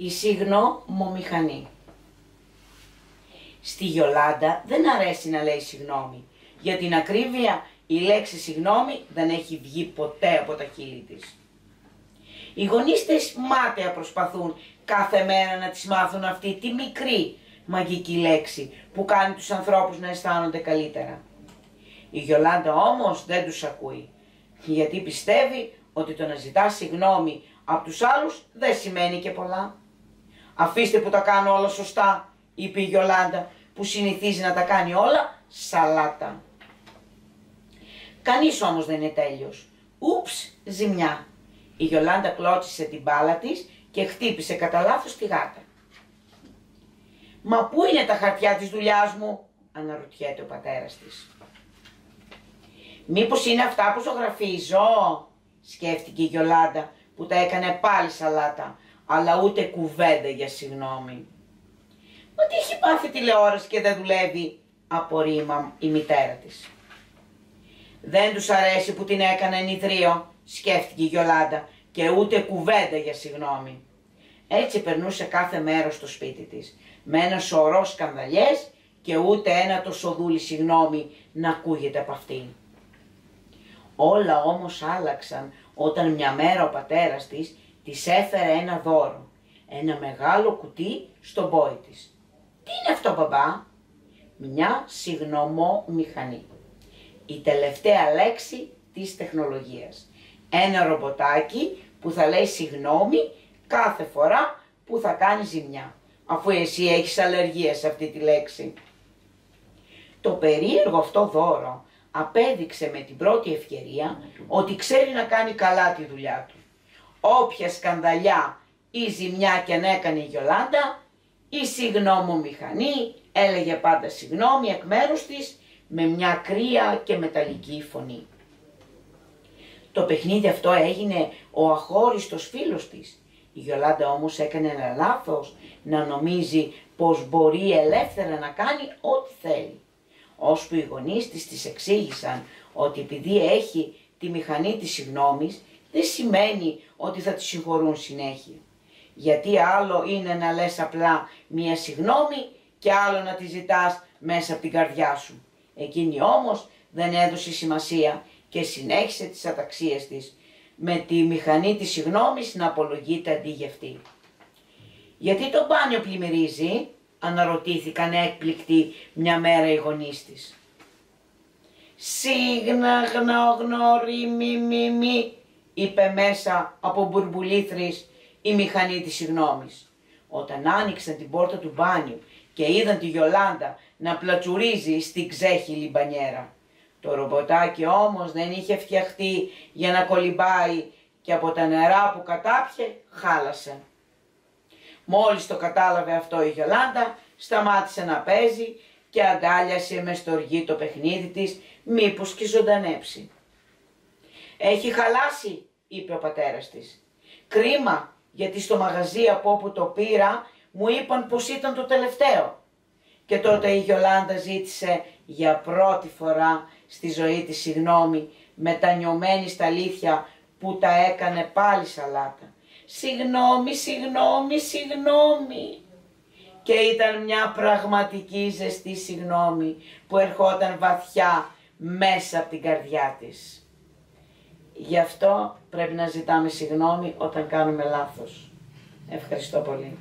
Η συγγνώμομηχανή. Στη Γιολάντα δεν αρέσει να λέει συγγνώμη. Για την ακρίβεια, η λέξη συγγνώμη δεν έχει βγει ποτέ από τα χείλη της. Οι γονείς της μάταια προσπαθούν κάθε μέρα να της μάθουν αυτή τη μικρή μαγική λέξη που κάνει τους ανθρώπους να αισθάνονται καλύτερα. Η Γιολάντα όμως δεν τους ακούει, γιατί πιστεύει ότι το να ζητά συγγνώμη από τους άλλους δεν σημαίνει και πολλά. «Αφήστε που τα κάνω όλα σωστά», είπε η Γιολάντα, που συνηθίζει να τα κάνει όλα σαλάτα. Κανείς όμως δεν είναι τέλειος. Ούψ, ζημιά. Η Γιολάντα κλώτσισε την μπάλα της και χτύπησε κατά λάθος τη γάτα. «Μα πού είναι τα χαρτιά της δουλειάς μου?» αναρωτιέται ο πατέρας της. «Μήπως είναι αυτά που ζωγραφίζω?» σκέφτηκε η Γιολάντα, που τα έκανε πάλι σαλάτα, αλλά ούτε κουβέντα για συγγνώμη. «Μα τι έχει πάθει τηλεόραση και δεν δουλεύει?» απορρίμμα η μητέρα της. «Δεν τους αρέσει που την έκανε ενιδρίο», σκέφτηκε η Γιολάντα, και ούτε κουβέντα για συγγνώμη. Έτσι περνούσε κάθε μέρα στο σπίτι της, με ένα σωρό σκανδαλιές και ούτε ένα το σοδούλι συγγνώμη να ακούγεται από αυτήν. Όλα όμως άλλαξαν όταν μια μέρα ο πατέρας της έφερε ένα δώρο, ένα μεγάλο κουτί στον πόη της. «Τι είναι αυτό, μπαμπά?» «Μια συγγνωμομηχανή. Η τελευταία λέξη της τεχνολογίας. Ένα ρομποτάκι που θα λέει συγγνώμη κάθε φορά που θα κάνει ζημιά, αφού εσύ έχεις αλλεργία σε αυτή τη λέξη». Το περίεργο αυτό δώρο απέδειξε με την πρώτη ευκαιρία ότι ξέρει να κάνει καλά τη δουλειά του. Όποια σκανδαλιά ή ζημιά κι αν έκανε η Γιολάντα, η συγγνώμομηχανή έλεγε πάντα συγγνώμη εκ μέρους της με μια κρύα και μεταλλική φωνή. Το παιχνίδι αυτό έγινε ο αχώριστος φίλος της. Η Γιολάντα όμως έκανε ένα λάθος να νομίζει πως μπορεί ελεύθερα να κάνει ό,τι θέλει. Ώσπου οι γονείς της εξήγησαν ότι επειδή έχει τη μηχανή της συγγνώμης, δεν σημαίνει ότι θα τη συγχωρούν συνέχεια. Γιατί άλλο είναι να λες απλά μία συγγνώμη και άλλο να τη ζητάς μέσα από την καρδιά σου. Εκείνη όμως δεν έδωσε σημασία και συνέχισε τις αταξίες της, με τη μηχανή της συγγνώμης να απολογείται αντί για αυτή. «Γιατί το μπάνιο πλημμυρίζει?» αναρωτήθηκαν έκπληκτοι μια μέρα οι γονείς της. «Σίγνα γνωρι μη», είπε μέσα από μπουρμπουλήθρης η μηχανή της συγγνώμης. Όταν άνοιξαν την πόρτα του μπάνιου και είδαν τη Γιολάντα να πλατσουρίζει στην ξέχυλη μπανιέρα. Το ρομποτάκι όμως δεν είχε φτιαχτεί για να κολυμπάει και από τα νερά που κατάπιε χάλασε. Μόλις το κατάλαβε αυτό η Γιολάντα, σταμάτησε να παίζει και αγκάλιασε με στοργή το παιχνίδι της, μήπως και ζωντανέψει. «Έχει χαλάσει», είπε ο πατέρας της. «Κρίμα, γιατί στο μαγαζί από όπου το πήρα μου είπαν πως ήταν το τελευταίο». Και τότε η Γιολάντα ζήτησε για πρώτη φορά στη ζωή της συγγνώμη, μετανιωμένη στα αλήθεια που τα έκανε πάλι σαλάτα. «Συγγνώμη, συγγνώμη, συγγνώμη». Και ήταν μια πραγματική ζεστή συγγνώμη που ερχόταν βαθιά μέσα από την καρδιά της. Γι' αυτό πρέπει να ζητάμε συγγνώμη όταν κάνουμε λάθος. Ευχαριστώ πολύ.